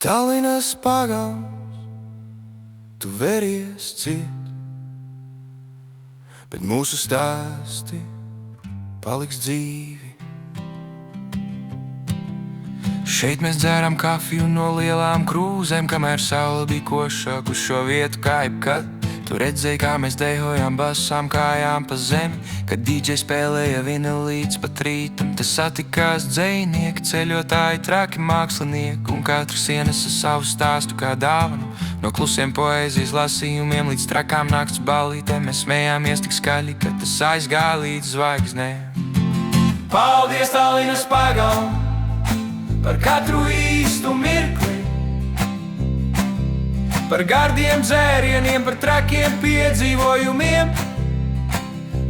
Tallinas pagalms, tu veries ciet, bet mūsu stāsti paliks dzīvi. Šeit mēs dzēram kafiju no lielām krūzēm, kamēr saule bija košāk uz šo vietu kā jebkad. Tu redzēji, kā mēs dejojām basām kājām pa zemi, kad DJ spēlēja vinilīts pat rītam. Te satikās dzejnieki, ceļotāji, traki mākslinieki, un katrs ienesa savu stāstu kā dāvanu. No klusiem poēzijas lasījumiem līdz trakām nakts ballītēm mēs smējāmies tik skaļi, ka tas aizgāja līdz zvaigznēm. Paldies Tallinas pagalm par katru īstu mirkli, par gardiem dzērieniem, par trakiem piedzīvojumiem,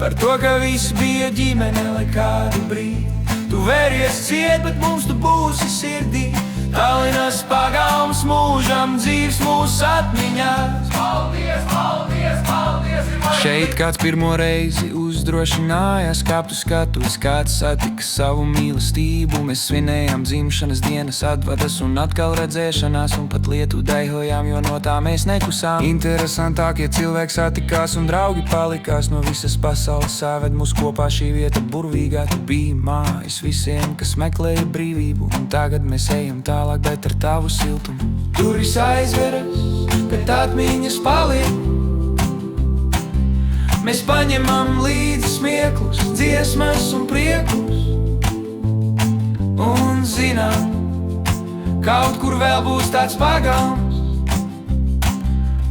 par to, ka viss bija ģimene, lai kādu brīdi. Tu vēries ciet, bet mums tu būsi sirdī. Tallinas pagalms mūžam dzīvs mūsu atmiņās. Paldies, paldies, paldies! Šeit kāds pirmo reizi uzdrošinājās kāpt uz skatuves, kāds satika savu mīlestību. Mēs svinējām dzimšanas dienas, atvadas un atkal redzēšanās, un pat lietu dejojām, jo no tā mēs nekusām. Interesantākie cilvēki satikās un draugi palikās no visas pasaules. Saved mūs kopā šī vieta burvīgā, tu biji mājas visiem, kas meklēja brīvību. Un tagad mēs ejam tālāk, bet ar tavu siltumu. Durvis aizveras, bet atmiņas paliek. Mēs paņemam līdzi smieklus, dziesmas un priekus, un zinām, kaut kur vēl būs tāds pagalms,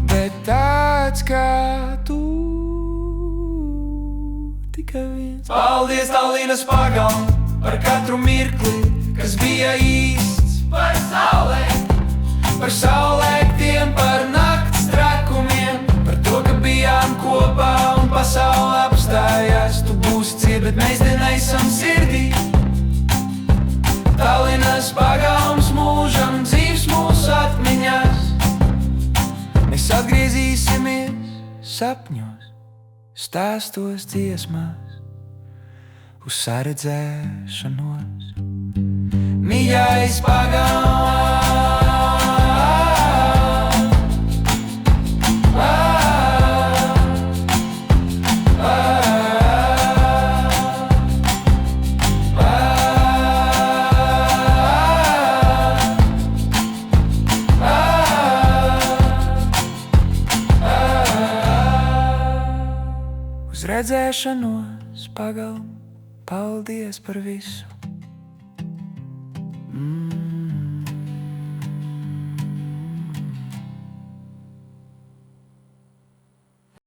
bet tāds kā tu, tikai viens. Paldies Tallinas pagalm par katru mirkli, kas bija īsts, par saulēktiem, par nakts trakumiem, par to, ka bijām kopā un pasaule apstājās. Tu būsi ciet, bet mēs neesam sirdī. Tallinas pagalms mūžam dzīvs mūsu atmiņās. Mēs atgriezīsimies sapņos, stāstos, dziesmās, uz saredzēšanos. Mīļais pagalms, uz redzēšanos pagalm, paldies par visu.